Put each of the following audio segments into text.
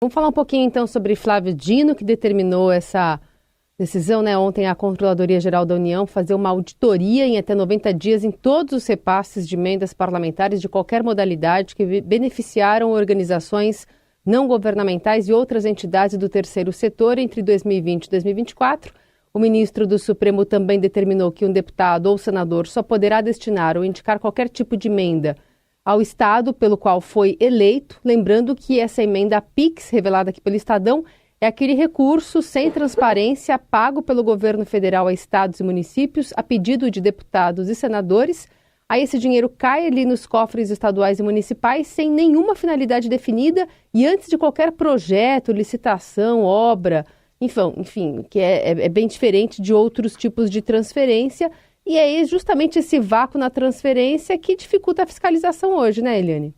Vamos falar um pouquinho então sobre Flávio Dino, que determinou essa decisão, ontem a Controladoria Geral da União fazer uma auditoria em até 90 dias em todos os repasses de emendas parlamentares de qualquer modalidade que beneficiaram organizações não governamentais e outras entidades do terceiro setor entre 2020 e 2024. O ministro do Supremo também determinou que um deputado ou senador só poderá destinar ou indicar qualquer tipo de emenda ao Estado pelo qual foi eleito, lembrando que essa emenda PIX, revelada aqui pelo Estadão, é aquele recurso sem transparência pago pelo governo federal a estados e municípios a pedido de deputados e senadores. Aí esse dinheiro cai ali nos cofres estaduais e municipais sem nenhuma finalidade definida e antes de qualquer projeto, licitação, obra, enfim, que é bem diferente de outros tipos de transferência. E é justamente esse vácuo na transferência que dificulta a fiscalização hoje, né, Eliane?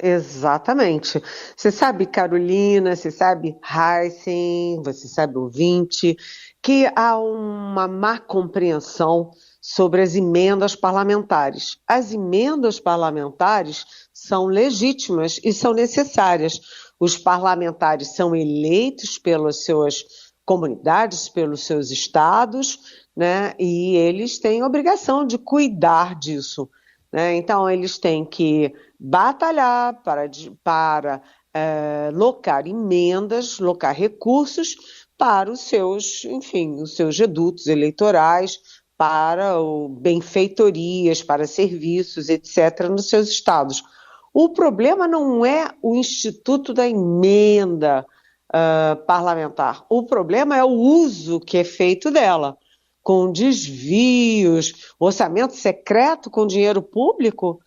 Exatamente. Você sabe, Carolina, você sabe, Heisen, você sabe, ouvinte, que há uma má compreensão sobre as emendas parlamentares. As emendas parlamentares são legítimas e são necessárias. Os parlamentares são eleitos pelas suas comunidades, pelos seus estados, né? E eles têm obrigação de cuidar disso, né? Então, eles têm que batalhar para locar emendas, locar recursos para os seus redutos eleitorais, para benfeitorias, para serviços, etc., nos seus estados. O problema não é o instituto da emenda parlamentar, o problema é o uso que é feito dela, com desvios, orçamento secreto com dinheiro público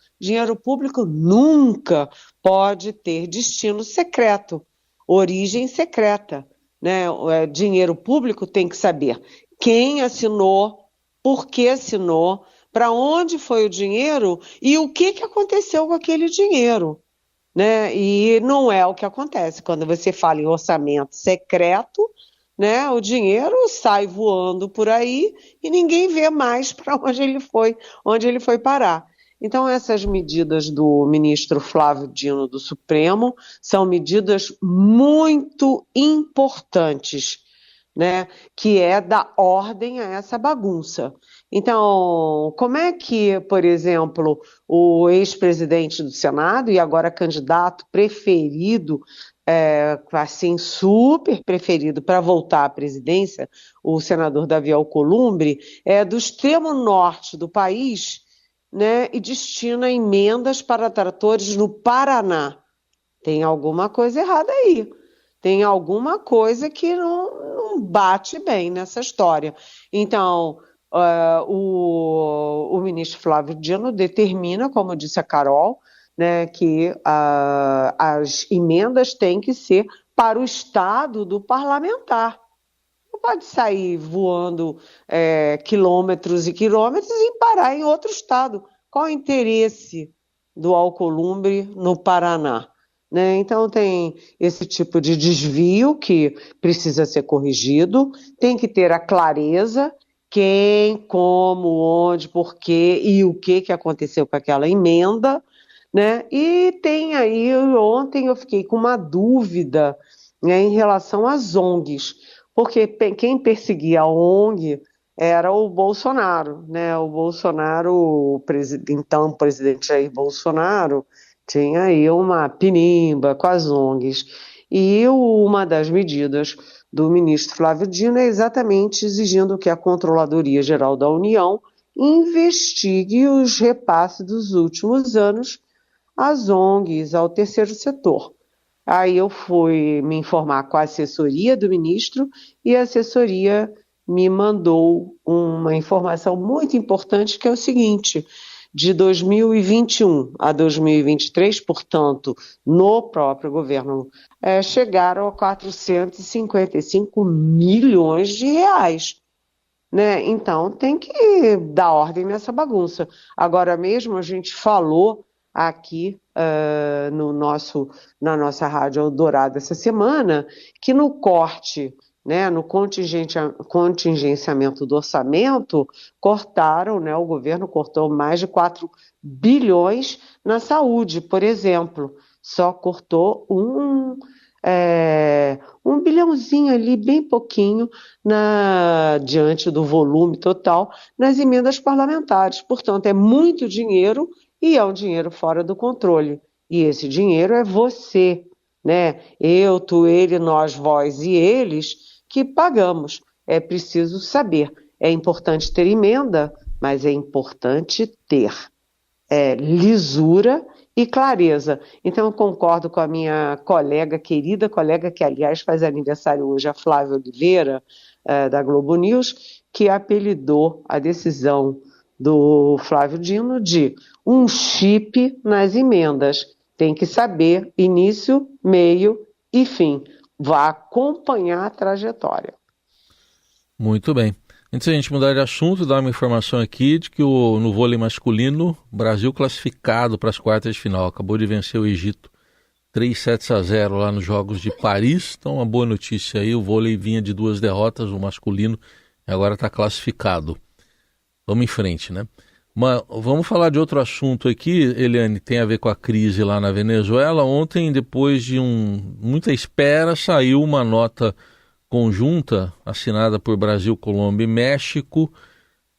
nunca pode ter destino secreto, origem secreta, né? Dinheiro público tem que saber quem assinou, por que assinou, para onde foi o dinheiro e o que aconteceu com aquele dinheiro, né? E não é o que acontece quando você fala em orçamento secreto, né? O dinheiro sai voando por aí e ninguém vê mais para onde ele foi parar. Então, essas medidas do ministro Flávio Dino do Supremo são medidas muito importantes, né? Que é dar ordem a essa bagunça. Então, como é que, por exemplo, o ex-presidente do Senado e agora candidato preferido, assim, super preferido para voltar à presidência, o senador Davi Alcolumbre, é do extremo norte do país, né, e destina emendas para tratores no Paraná. Tem alguma coisa errada aí. Tem alguma coisa que não bate bem nessa história. Então, o ministro Flávio Dino determina, como disse a Carol, né, que as emendas têm que ser para o estado do parlamentar. Não pode sair voando quilômetros e quilômetros e parar em outro estado. Qual o interesse do Alcolumbre no Paraná? Né? Então tem esse tipo de desvio que precisa ser corrigido, tem que ter a clareza quem, como, onde, porquê e o que aconteceu com aquela emenda, né? E tem aí, ontem eu fiquei com uma dúvida, né, em relação às ONGs, porque quem perseguia a ONG era o Bolsonaro, né? O Bolsonaro, então o presidente Jair Bolsonaro, tinha aí uma pinimba com as ONGs. E uma das medidas do ministro Flávio Dino é exatamente exigindo que a Controladoria Geral da União investigue os repasses dos últimos anos às ONGs, ao terceiro setor. Aí eu fui me informar com a assessoria do ministro e a assessoria me mandou uma informação muito importante, que é o seguinte: de 2021 a 2023, portanto, no próprio governo, chegaram a 455 milhões de reais. Né? Então, tem que dar ordem nessa bagunça. Agora mesmo, a gente falou aqui na nossa Rádio Eldorado essa semana, que no corte, né, no contingenciamento do orçamento, cortaram, né, o governo cortou mais de 4 bilhões na saúde, por exemplo. só cortou um bilhãozinho ali, bem pouquinho, diante do volume total, nas emendas parlamentares. Portanto, é muito dinheiro e é um dinheiro fora do controle. E esse dinheiro é você, né? Eu, tu, ele, nós, vós e eles que pagamos. É preciso saber. É importante ter emenda, mas é importante ter lisura e clareza. Então, eu concordo com a minha colega, querida colega, que aliás faz aniversário hoje, a Flávia Oliveira, da Globo News, que apelidou a decisão do Flávio Dino de um chip nas emendas. Tem que saber início, meio e fim. Vá acompanhar a trajetória. Muito bem. Antes da gente mudar de assunto, dar uma informação aqui de que no vôlei masculino, Brasil classificado para as quartas de final. Acabou de vencer o Egito 3-0 lá nos Jogos de Paris. Então, uma boa notícia aí. O vôlei vinha de 2 derrotas, o masculino, e agora está classificado. Vamos em frente, né? Mas vamos falar de outro assunto aqui, Eliane, tem a ver com a crise lá na Venezuela. Ontem, depois de muita espera, saiu uma nota conjunta assinada por Brasil, Colômbia e México,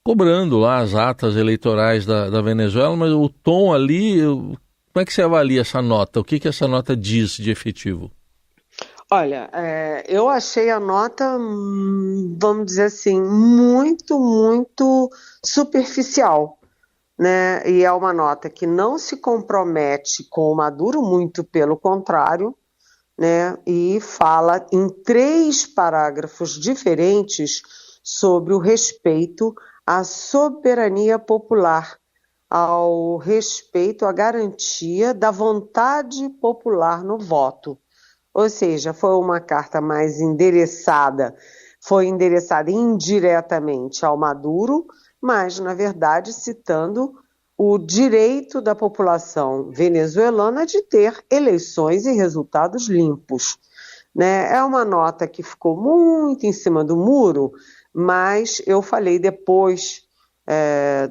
cobrando lá as atas eleitorais da Venezuela, mas o tom ali, como é que você avalia essa nota? O que essa nota diz de efetivo? Olha, eu achei a nota, vamos dizer assim, muito, muito superficial, né? E é uma nota que não se compromete com o Maduro, muito pelo contrário, né? E fala em 3 parágrafos diferentes sobre o respeito à soberania popular, ao respeito à garantia da vontade popular no voto. Ou seja, foi uma carta mais foi endereçada indiretamente ao Maduro, mas, na verdade, citando o direito da população venezuelana de ter eleições e resultados limpos, né? É uma nota que ficou muito em cima do muro, mas eu falei depois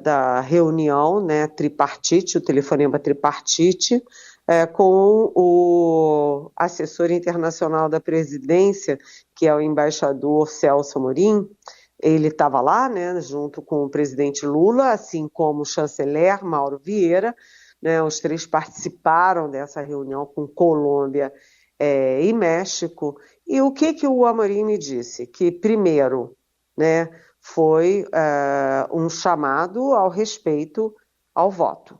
da reunião, né, tripartite, o telefonema tripartite, com o assessor internacional da presidência, que é o embaixador Celso Amorim. Ele estava lá, né, junto com o presidente Lula, assim como o chanceler Mauro Vieira, né, os 3 participaram dessa reunião com Colômbia e México. E o que o Amorim me disse? Que, primeiro, né, foi um chamado ao respeito ao voto.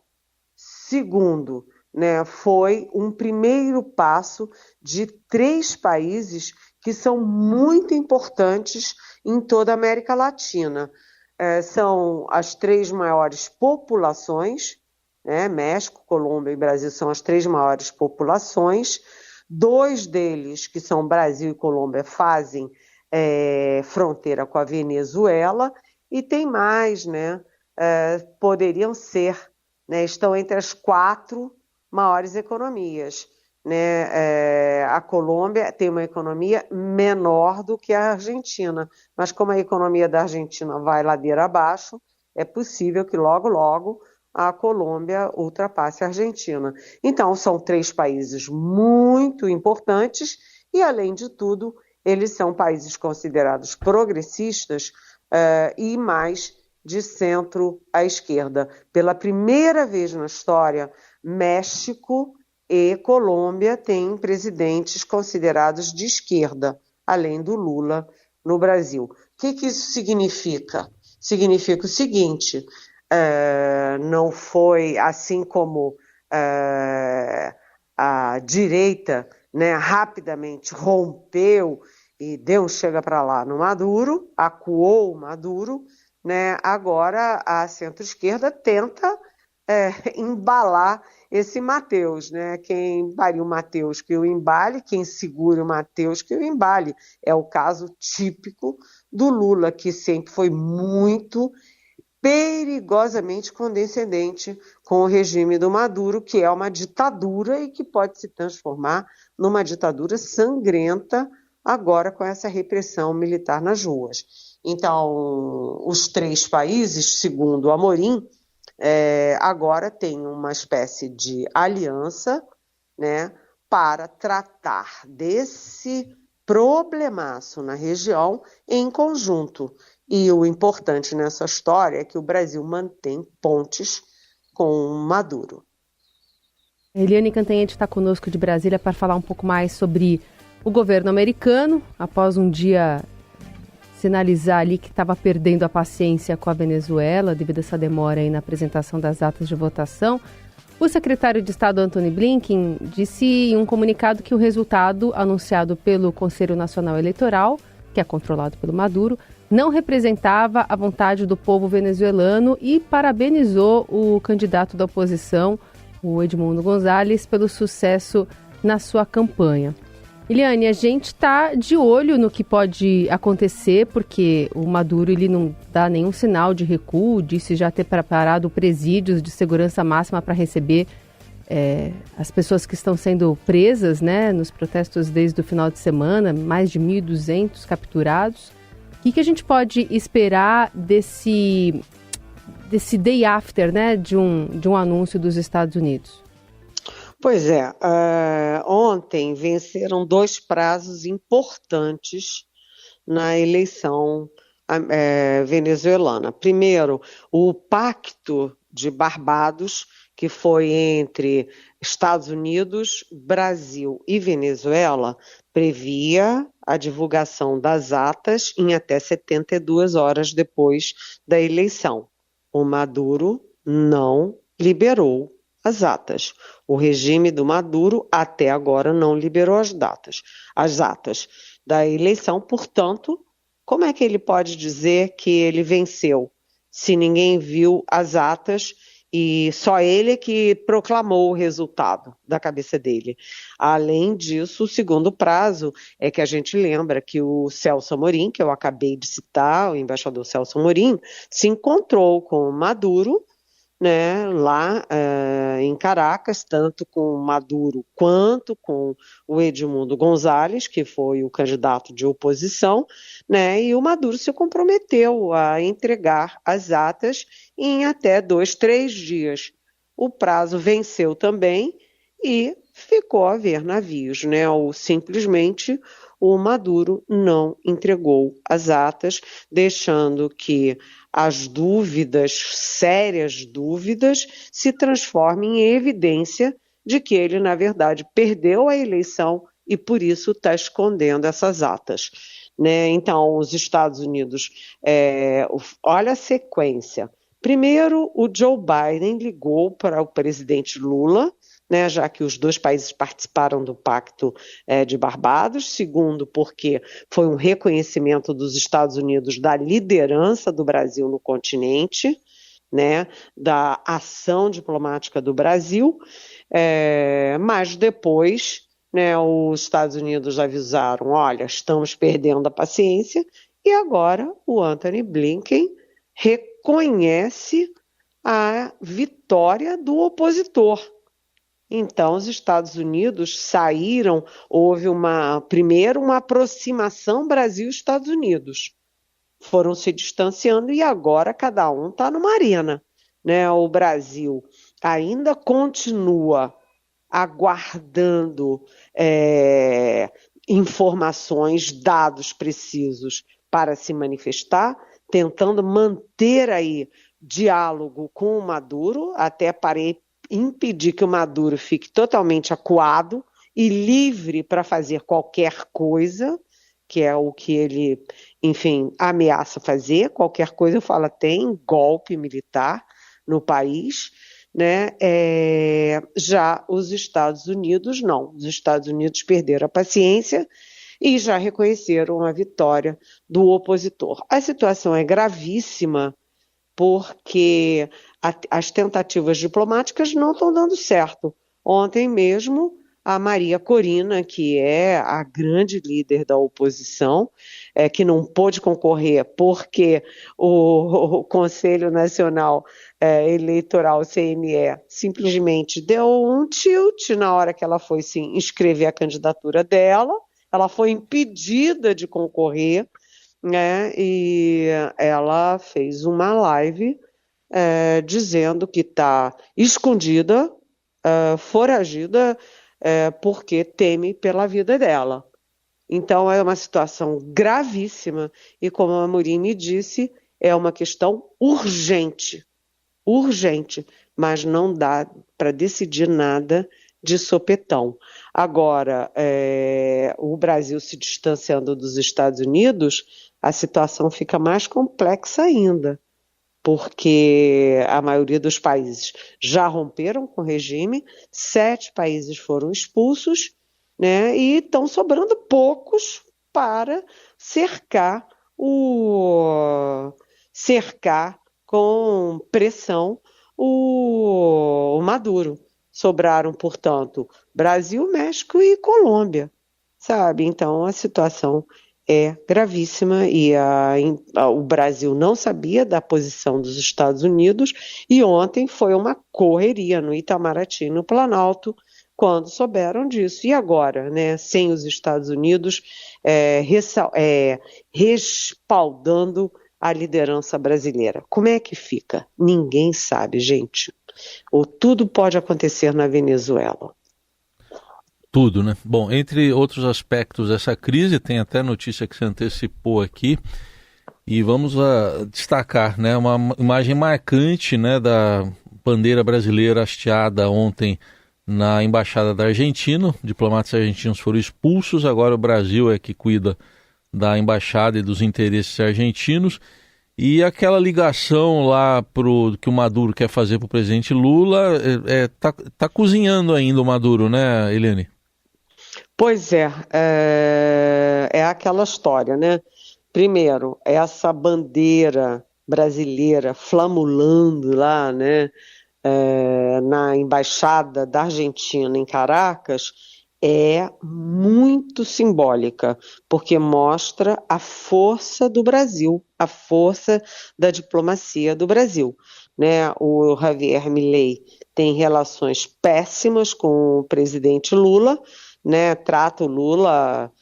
Segundo, né, foi um primeiro passo de 3 países que são muito importantes em toda a América Latina. São as 3 maiores populações, né, México, Colômbia e Brasil são as 3 maiores populações. 2 deles, que são Brasil e Colômbia, fazem fronteira com a Venezuela, e tem mais, né, poderiam ser, né, estão entre as 4 maiores economias, né? A Colômbia tem uma economia menor do que a Argentina, mas como a economia da Argentina vai ladeira abaixo, é possível que logo, logo a Colômbia ultrapasse a Argentina. Então, são 3 países muito importantes e, além de tudo, eles são países considerados progressistas e mais de centro à esquerda. Pela primeira vez na história, México e Colômbia têm presidentes considerados de esquerda, além do Lula no Brasil. O que isso significa? Significa o seguinte, não foi assim como a direita, né, rapidamente rompeu e deu um chega para lá no Maduro, acuou o Maduro, né? Agora a centro-esquerda tenta embalar esse Mateus, né? Quem embale o Mateus que o embale, quem segura o Mateus que o embale. É o caso típico do Lula, que sempre foi muito perigosamente condescendente com o regime do Maduro, que é uma ditadura e que pode se transformar numa ditadura sangrenta agora com essa repressão militar nas ruas. Então, os 3 países, segundo Amorim, agora têm uma espécie de aliança, né, para tratar desse problemaço na região em conjunto. E o importante nessa história é que o Brasil mantém pontes com Maduro. Eliane Cantanhede está conosco de Brasília para falar um pouco mais sobre o governo americano, após um dia sinalizar ali que estava perdendo a paciência com a Venezuela devido a essa demora aí na apresentação das atas de votação. O secretário de Estado Antony Blinken disse em um comunicado que o resultado anunciado pelo Conselho Nacional Eleitoral, que é controlado pelo Maduro, não representava a vontade do povo venezuelano e parabenizou o candidato da oposição, o Edmundo González, pelo sucesso na sua campanha. Eliane, a gente está de olho no que pode acontecer, porque o Maduro ele não dá nenhum sinal de recuo, disse já ter preparado presídios de segurança máxima para receber as pessoas que estão sendo presas, né, nos protestos desde o final de semana, mais de 1.200 capturados. O que a gente pode esperar desse day after, né, de um anúncio dos Estados Unidos? Pois é, ontem venceram 2 prazos importantes na eleição venezuelana. Primeiro, o Pacto de Barbados, que foi entre Estados Unidos, Brasil e Venezuela, previa a divulgação das atas em até 72 horas depois da eleição. O Maduro não liberou as atas. O regime do Maduro até agora não liberou as atas da eleição. Portanto, como é que ele pode dizer que ele venceu se ninguém viu as atas e só ele é que proclamou o resultado da cabeça dele? Além disso, o segundo prazo é que a gente lembra que o Celso Amorim, que eu acabei de citar, o embaixador Celso Amorim, se encontrou com o Maduro, né, lá em Caracas, tanto com Maduro quanto com o Edmundo González, que foi o candidato de oposição, né, e o Maduro se comprometeu a entregar as atas em até 2, 3 dias. O prazo venceu também e ficou a ver navios, né, ou simplesmente o Maduro não entregou as atas, deixando que as dúvidas, sérias dúvidas, se transformem em evidência de que ele, na verdade, perdeu a eleição e, por isso, está escondendo essas atas, né? Então, os Estados Unidos, olha a sequência. Primeiro, o Joe Biden ligou para o presidente Lula, né, já que os 2 países participaram do Pacto de Barbados. Segundo, porque foi um reconhecimento dos Estados Unidos da liderança do Brasil no continente, né, da ação diplomática do Brasil, mas depois, né, os Estados Unidos avisaram, olha, estamos perdendo a paciência, e agora o Antony Blinken reconhece a vitória do opositor. Então, os Estados Unidos saíram, houve primeiro uma aproximação Brasil-Estados Unidos. Foram se distanciando e agora cada um está numa arena, né? O Brasil ainda continua aguardando informações, dados precisos para se manifestar, tentando manter aí diálogo com o Maduro, até para impedir que o Maduro fique totalmente acuado e livre para fazer qualquer coisa, que é o que ele, enfim, ameaça fazer. Qualquer coisa, eu falo, tem golpe militar no país, né? Já os Estados Unidos não. Os Estados Unidos perderam a paciência e já reconheceram a vitória do opositor. A situação é gravíssima porque as tentativas diplomáticas não estão dando certo. Ontem mesmo, a Maria Corina, que é a grande líder da oposição, que não pôde concorrer porque o Conselho Nacional Eleitoral, CNE, simplesmente deu um tilt na hora que ela foi se inscrever a candidatura dela. Ela foi impedida de concorrer, né, e ela fez uma live dizendo que está escondida, foragida, porque teme pela vida dela. Então é uma situação gravíssima e, como a Amorim me disse, é uma questão urgente, mas não dá para decidir nada de sopetão. Agora, o Brasil se distanciando dos Estados Unidos, a situação fica mais complexa ainda, porque a maioria dos países já romperam com o regime, 7 países foram expulsos, né, e estão sobrando poucos para cercar com pressão o Maduro. Sobraram, portanto, Brasil, México e Colômbia, sabe? Então a situação é gravíssima e o Brasil não sabia da posição dos Estados Unidos e ontem foi uma correria no Itamaraty, no Planalto, quando souberam disso. E agora, né, sem os Estados Unidos respaldando a liderança brasileira. Como é que fica? Ninguém sabe, gente. Ou tudo pode acontecer na Venezuela. Tudo, né? Bom, entre outros aspectos dessa crise, tem até notícia que você antecipou aqui, e vamos destacar, né, uma imagem marcante, né, da bandeira brasileira hasteada ontem na Embaixada da Argentina. Diplomatas argentinos foram expulsos, agora o Brasil é que cuida da Embaixada e dos interesses argentinos. E aquela ligação lá que o Maduro quer fazer para o presidente Lula, tá cozinhando ainda o Maduro, né, Eliane? Pois é aquela história, né? Primeiro, essa bandeira brasileira flamulando lá, né, na Embaixada da Argentina em Caracas, é muito simbólica, porque mostra a força do Brasil, a força da diplomacia do Brasil, né? O Javier Milei tem relações péssimas com o presidente Lula, né? Trata o Lula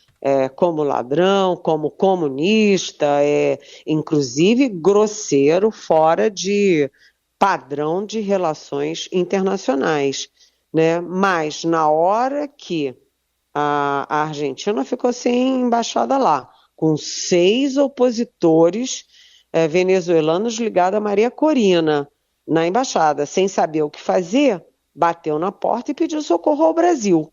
como ladrão, como comunista, inclusive grosseiro, fora de padrão de relações internacionais, né? Mas na hora que a Argentina ficou sem embaixada lá, com 6 opositores venezuelanos ligados a Maria Corina na embaixada, sem saber o que fazer, bateu na porta e pediu socorro ao Brasil.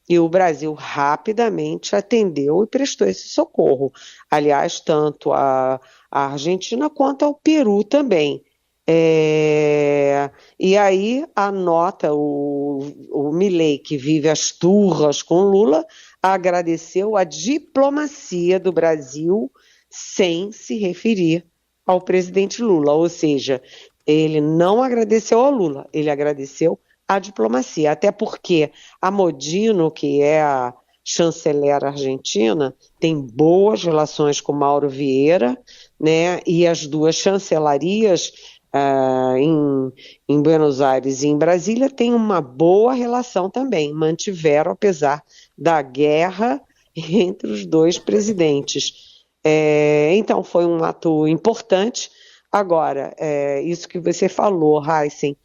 E o Brasil rapidamente atendeu e prestou esse socorro. Aliás, tanto a Argentina quanto ao Peru também. E aí anota o Milei, que vive as turras com Lula, agradeceu a diplomacia do Brasil sem se referir ao presidente Lula, ou seja, ele não agradeceu ao Lula, ele agradeceu a diplomacia, até porque a Modino, que é a chanceler argentina, tem boas relações com Mauro Vieira, né, e as duas chancelarias em Buenos Aires e em Brasília têm uma boa relação também, mantiveram apesar da guerra entre os dois presidentes. Então foi um ato importante. Agora, isso que você falou, Heisen,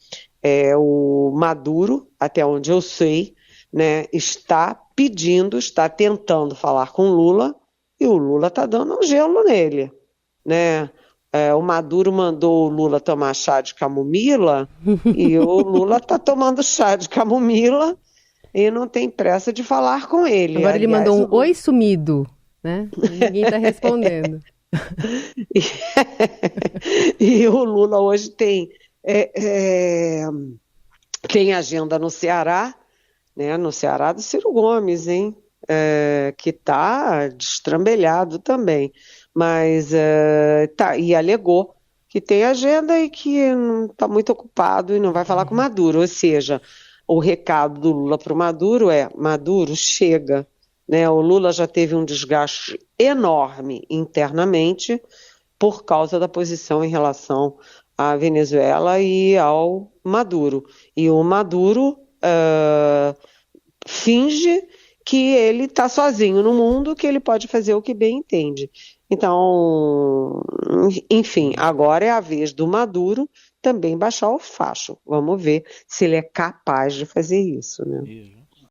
o Maduro, até onde eu sei, né, está tentando falar com Lula, e o Lula está dando um gelo nele, né? O Maduro mandou o Lula tomar chá de camomila e o Lula está tomando chá de camomila e não tem pressa de falar com ele. Agora ele mandou um oi sumido, né? Ninguém está respondendo. E o Lula hoje tem agenda no Ceará, né? No Ceará do Ciro Gomes, hein? Que está destrambelhado também. Mas e alegou que tem agenda e que não está muito ocupado e não vai falar com Maduro. Ou seja, o recado do Lula para o Maduro é: Maduro, chega. Né? O Lula já teve um desgaste enorme internamente por causa da posição em relação à Venezuela e ao Maduro. E o Maduro finge que ele está sozinho no mundo, que ele pode fazer o que bem entende. Então, enfim, agora é a vez do Maduro também baixar o facho. Vamos ver se ele é capaz de fazer isso, né?